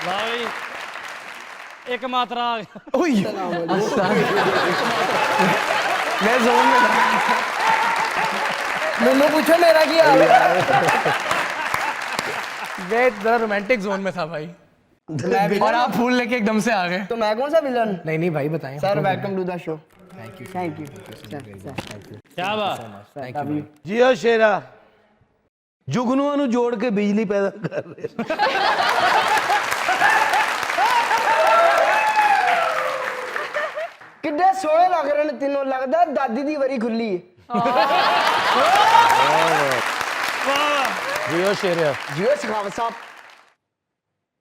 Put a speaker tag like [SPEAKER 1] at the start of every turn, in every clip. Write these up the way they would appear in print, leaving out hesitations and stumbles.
[SPEAKER 1] भाई एक मात्रा आ गया।
[SPEAKER 2] मैं जोन में था।
[SPEAKER 3] मैंने पूछा मेरा क्या हाल है?
[SPEAKER 2] मैं जरा रोमांटिक जोन में था भाई, और आप फूल लेके एकदम से आ गए।
[SPEAKER 3] तो मैं कौन सा विलन?
[SPEAKER 2] नहीं नहीं भाई बताएं।
[SPEAKER 3] Sir welcome to the show.
[SPEAKER 2] Thank you
[SPEAKER 3] thank you
[SPEAKER 1] क्या बात।
[SPEAKER 2] थैंक यू भाई।
[SPEAKER 4] जियो शेरा जुगनुआ ਨੂੰ जोड़ के बिजली पैदा कर रहे
[SPEAKER 3] किड्डे सोहने लग रहे ने तीनों, लगदा दादी दी वरी खुली है।
[SPEAKER 4] जियो शेरा
[SPEAKER 3] जियो सखावत साहब।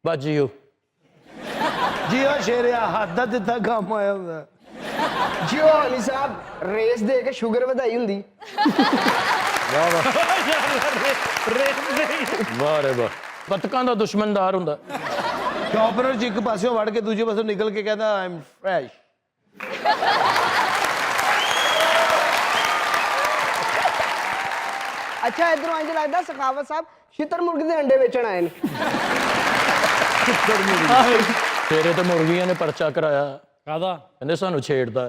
[SPEAKER 4] बस जियो जियो शेरा हੱਥ ਦਾ ਦਿੱਤਾ ਕੰਮ ਆਇਆ ਹੁੰਦਾ।
[SPEAKER 3] जियो हनी साहब रेस दे के शुगर ਵਧਾਈ ਹੁੰਦੀ।
[SPEAKER 4] ਵਾਹ ਰੇ ਵਾਹ ਬਤਕਾਂ ਦਾ ਦੁਸ਼ਮਣਦਾਰ ਹੁੰਦਾ। ਸ਼ਾਪਨਰ ਚ ਇੱਕ ਪਾਸਿਓਂ ਵੜ ਕੇ ਦੂਜੇ ਪਾਸਿਓਂ ਨਿਕਲ ਕੇ ਕਹਿੰਦਾ ਆਈ ਐਮ ਫਰੈਸ਼।
[SPEAKER 3] अच्छा इधरों इंज लगदा सखावत साहब छितर मुर्गे दे अंडे बेचण आए ने।
[SPEAKER 4] ਤੇਰੇ ਤੇ ਮੁਰਗੀਆਂ ਨੇ ਪਰਚਾ ਕਰਾਇਆ,
[SPEAKER 1] ਕਾਹਦਾ?
[SPEAKER 4] ਕਹਿੰਦੇ ਸਾਨੂੰ ਛੇੜਦਾ।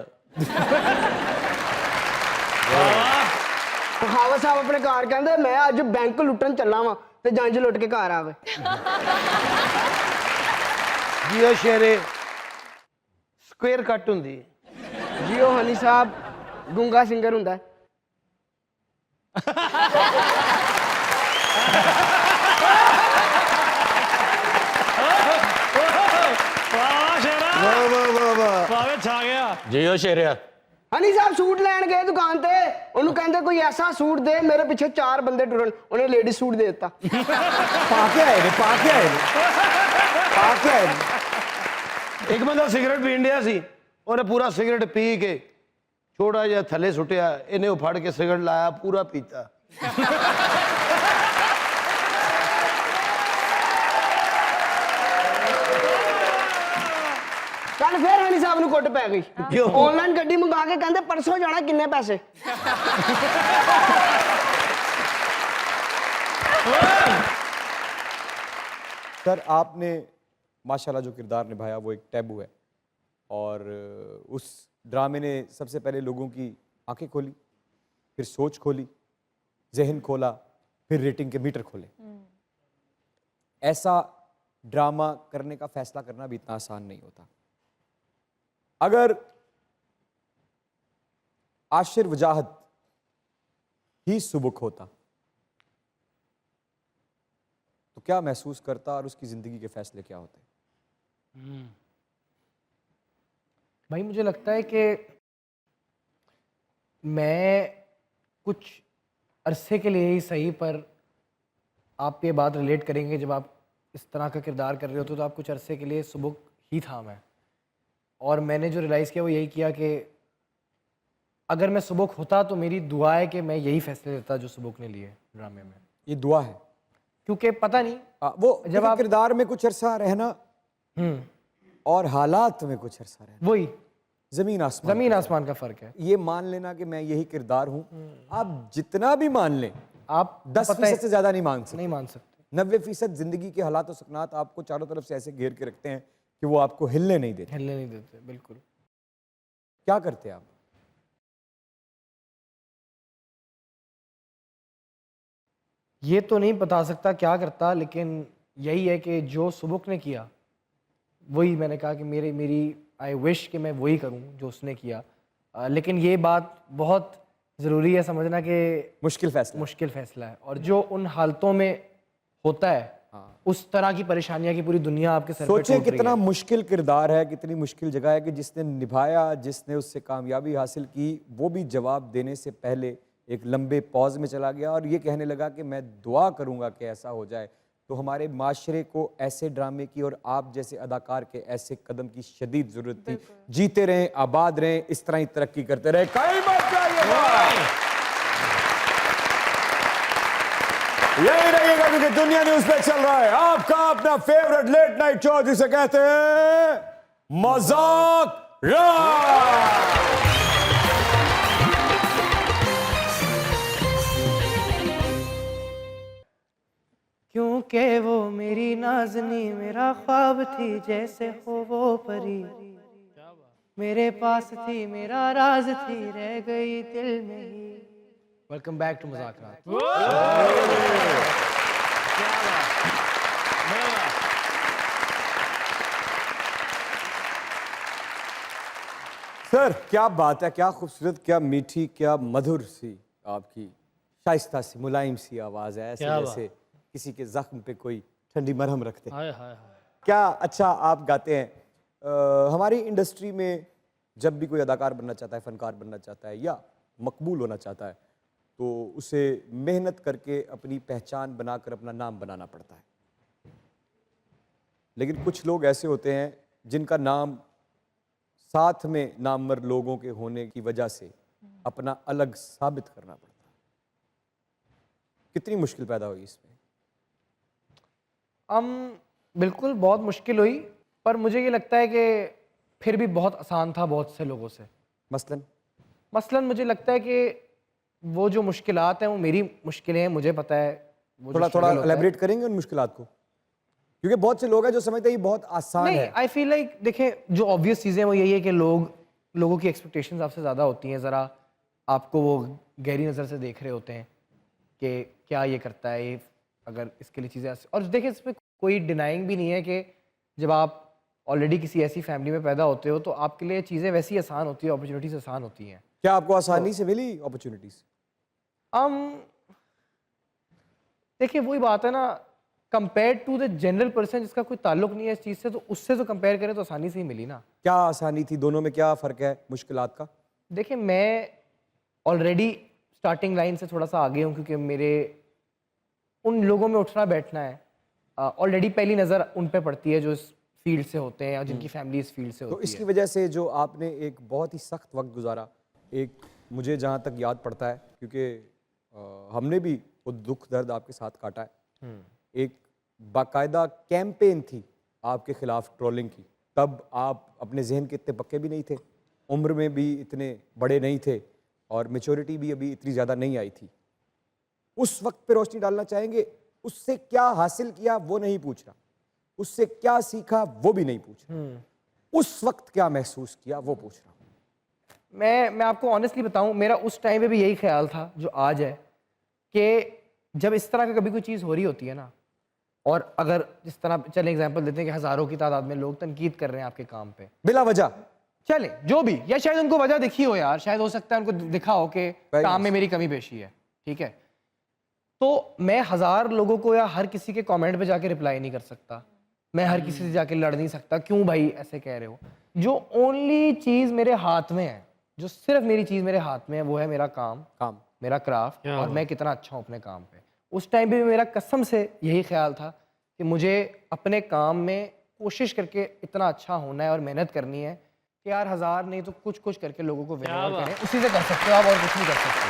[SPEAKER 3] सखावत साहब अपने घर कहंदे मैं अज बैंक लुटन चला वां ते जंज लुट के घर आवे।
[SPEAKER 4] जियो शेरे स्क्वायर कट ਹੁੰਦੀ।
[SPEAKER 3] जियो हनी साहब गुंगा सिंगर हुंदा है।
[SPEAKER 1] वाह शेरा,
[SPEAKER 4] ਵਾਹ ਵਾਹ ਵਾਹ ਵਾਹ
[SPEAKER 1] भावे छा गया।
[SPEAKER 4] ਜਿਓ ਸ਼ੇਰਿਆ।
[SPEAKER 3] हनी साहब सूट लैन गए दुकान ते, उन्होंने कहंदे कोई ऐसा सूट दे, मेरे पीछे 4 बंदे टुरन, उन्हें लेडीज सूट दे दिता।
[SPEAKER 4] ਪਾਕੇ ਆਏ ਨੇ ਪਾਕੇ ਆਏ ਨੇ ਪਾਕੇ ਆਏ ਨੇ। ਇੱਕ ਬੰਦਾ ਸਿਗਰਟ ਪੀਣ ਡਿਆ ਸੀ, ਉਹਨੇ ਪੂਰਾ ਸਿਗਰਟ ਪੀ ਕੇ ਛੋਟਾ ਜਿਹਾ ਥੱਲੇ ਸੁੱਟਿਆ, ਇਹਨੇ ਉਹ ਫੜ ਕੇ ਸਿਗਰਟ ਲਾਇਆ, ਪੂਰਾ ਪੀਤਾ।
[SPEAKER 3] कल फिर हनी साहब नूं कुट पै गई।
[SPEAKER 4] क्यों?
[SPEAKER 3] ऑनलाइन गड्डी मंगा के कहंदे परसों जाना, किन्ने पैसे?
[SPEAKER 5] सर आपने माशाल्लाह जो किरदार निभाया वो एक टैबू है, और उस ड्रामे ने सबसे पहले लोगों की आंखें खोली, फिर सोच खोली, जहन खोला, फिर रेटिंग के मीटर खोले। ऐसा ड्रामा करने का फैसला करना भी इतना आसान नहीं होता। अगर आशिर वजाहत ही सुबुक होता तो क्या महसूस करता और उसकी जिंदगी के फैसले क्या होते?
[SPEAKER 2] भाई मुझे लगता है कि मैं कुछ अरसे के लिए ही सही, पर आप ये बात रिलेट करेंगे जब आप इस तरह का किरदार कर रहे होते तो आप कुछ अरसे के लिए सुबुक ही था मैं। और मैंने जो रियलाइज़ किया वो यही किया कि अगर मैं सुबुक होता तो मेरी दुआ है कि मैं यही फैसले लेता जो सुबुक ने लिए ड्रामे में।
[SPEAKER 5] ये दुआ है,
[SPEAKER 2] क्योंकि पता नहीं
[SPEAKER 5] वो
[SPEAKER 2] जब आप
[SPEAKER 5] किरदार में कुछ अरसा रहना और हालात में कुछ अरसा रहना,
[SPEAKER 2] वही
[SPEAKER 5] जमीन
[SPEAKER 2] आसमान का फ़र्क है।
[SPEAKER 5] ये मान लेना कि मैं यही किरदार हूँ, आप जितना भी मान लें,
[SPEAKER 2] आप
[SPEAKER 5] 10% से ज्यादा नहीं मान सकते।
[SPEAKER 2] नहीं मान सकते।
[SPEAKER 5] 90% जिंदगी के हालात और सकनात आपको चारों तरफ से ऐसे घेर के रखते हैं कि वो आपको हिलने नहीं देते।
[SPEAKER 2] हिलने नहीं देते, बिल्कुल।
[SPEAKER 5] क्या करते आप?
[SPEAKER 2] ये तो नहीं बता सकता क्या करता, लेकिन यही है कि जो सुबुक ने किया वही मैंने कहा कि मेरी आई विश कि मैं वही करूं जो उसने किया। लेकिन ये बात बहुत ज़रूरी है समझना कि
[SPEAKER 5] मुश्किल फैसला
[SPEAKER 2] है, और जो उन हालतों में होता है उस तरह की परेशानियां की पूरी दुनिया आपके सर पे
[SPEAKER 5] सोचे
[SPEAKER 2] टूट रही
[SPEAKER 5] कितना
[SPEAKER 2] है।
[SPEAKER 5] मुश्किल किरदार है, कितनी मुश्किल जगह है कि जिसने निभाया, जिसने उससे कामयाबी हासिल की, वो भी जवाब देने से पहले एक लंबे पॉज में चला गया और ये कहने लगा कि मैं दुआ करूंगा कि ऐसा हो जाए। तो हमारे माशरे को ऐसे ड्रामे की और आप जैसे अदाकार के ऐसे कदम की शदीद जरूरत थी। जीते रहें, आबाद रहें, इस तरह ही तरक्की करते रहे। यही रहिएगा क्योंकि दुनिया न्यूज़ पे चल रहा है आपका अपना फेवरेट लेट नाइट शो जिसे कहते हैं मजाक रात।
[SPEAKER 2] क्यों के वो मेरी नाज़नी मेरा ख्वाब थी जैसे हो वो परी, मेरे पास थी मेरा राज थी रह गई दिल में ही। वेलकम बैक टू मुज़ाकरात।
[SPEAKER 5] सर क्या बात है, क्या खूबसूरत, क्या मीठी, क्या मधुर सी आपकी शाइस्ता सी मुलायम सी आवाज़ है, ऐसे
[SPEAKER 1] क्या बात।
[SPEAKER 5] जैसे किसी के जख्म पे कोई ठंडी मरहम रखते हैं।
[SPEAKER 1] हाय हाय हाय।
[SPEAKER 5] क्या अच्छा आप गाते हैं। हमारी इंडस्ट्री में जब भी कोई अदाकार बनना चाहता है, फनकार बनना चाहता है या मकबूल होना चाहता है तो उसे मेहनत करके अपनी पहचान बनाकर अपना नाम बनाना पड़ता है। लेकिन कुछ लोग ऐसे होते हैं जिनका नाम साथ में नामवर लोगों के होने की वजह से अपना अलग साबित करना पड़ता है। कितनी मुश्किल पैदा हुई इसमें?
[SPEAKER 2] बिल्कुल बहुत मुश्किल हुई, पर मुझे ये लगता है कि फिर भी बहुत आसान था बहुत से लोगों से। मसलन मुझे लगता है कि वो जो मुश्किलात हैं वो मेरी मुश्किलें हैं, मुझे पता है। वो जो
[SPEAKER 5] थोड़ा
[SPEAKER 2] struggle होता है-
[SPEAKER 5] एलैबोरेट करेंगे उन मुश्किलात को, क्योंकि बहुत से लोग हैं जो समझते हैं ये बहुत आसान
[SPEAKER 2] नहीं,
[SPEAKER 5] है।
[SPEAKER 2] आई फील लाइक देखें, जो ऑब्वियस चीज़ें वो यही है कि लोगों की एक्सपेक्टेशंस आपसे ज़्यादा होती हैं, ज़रा आपको वो गहरी नज़र से देख रहे होते हैं कि क्या ये करता है, ये अगर इसके लिए चीज़ें। और देखिए इसमें कोई डिनाइंग भी नहीं है कि जब आप ऑलरेडी किसी ऐसी फैमिली में पैदा होते हो तो आपके लिए चीज़ें वैसी आसान होती है, अपॉर्चुनिटीज आसान होती हैं।
[SPEAKER 5] क्या आपको आसानी से मिली अपॉर्चुनिटीज?
[SPEAKER 2] देखिए वही बात है ना, compare to the general person जिसका कोई ताल्लुक नहीं है इस चीज़ से, तो उससे तो कंपेयर करें तो आसानी से ही मिली ना।
[SPEAKER 5] क्या आसानी थी, दोनों में क्या फ़र्क है मुश्किलात का?
[SPEAKER 2] देखिए मैं ऑलरेडी स्टार्टिंग लाइन से थोड़ा सा आगे हूँ, क्योंकि मेरे उन लोगों में उठना बैठना है, ऑलरेडी पहली नज़र उन पे पड़ती है जो इस फील्ड से होते हैं या जिनकी फैमिली इस फील्ड से
[SPEAKER 5] तो
[SPEAKER 2] होती
[SPEAKER 5] इसकी
[SPEAKER 2] है।
[SPEAKER 5] वजह से जो आपने एक बहुत ही सख्त वक्त गुजारा, एक मुझे जहाँ तक याद पड़ता है, क्योंकि हमने भी वो दुख दर्द आपके साथ काटा है, एक बाकायदा कैंपेन थी आपके खिलाफ ट्रोलिंग की। तब आप अपने जहन के इतने पक्के भी नहीं थे, उम्र में भी इतने बड़े नहीं थे और मेच्योरिटी भी अभी इतनी ज़्यादा नहीं आई थी। उस वक्त पे रोशनी डालना चाहेंगे, उससे क्या हासिल किया वो नहीं पूछ रहा, उससे क्या सीखा वो भी नहीं पूछ रहा, उस वक्त क्या महसूस किया वो पूछ रहा हूँ।
[SPEAKER 2] मैं आपको ऑनेस्टली बताऊं, मेरा उस टाइम पे भी यही ख्याल था जो आज है, कि जब इस तरह की कभी कोई चीज़ हो रही होती है ना, और अगर जिस तरह चले एग्जांपल देते हैं कि हज़ारों की तादाद में लोग तनकीद कर रहे हैं आपके काम पे
[SPEAKER 5] बिला वजह,
[SPEAKER 2] चले जो भी, या शायद उनको वजह दिखी हो यार, शायद हो सकता है उनको दिखा हो कि
[SPEAKER 5] Very
[SPEAKER 2] काम
[SPEAKER 5] nice.
[SPEAKER 2] में मेरी कमी पेशी है, ठीक है, तो मैं 1000 लोगों को या हर किसी के कमेंट पे जाके रिप्लाई नहीं कर सकता, मैं हर किसी से जाके लड़ नहीं सकता, क्यों भाई ऐसे कह रहे हो। जो ओनली चीज़ मेरे हाथ में है, जो सिर्फ मेरी चीज़ मेरे हाथ में है, वो है मेरा काम, मेरा क्राफ्ट, और मैं कितना अच्छा हूँ अपने काम पे। उस टाइम पे भी मेरा कसम से यही ख्याल था कि मुझे अपने काम में कोशिश करके इतना अच्छा होना है और मेहनत करनी है कि यार 1000 नहीं तो कुछ करके लोगों को विनर करें, उसी से कर सकते हो आप और कुछ नहीं कर सकते।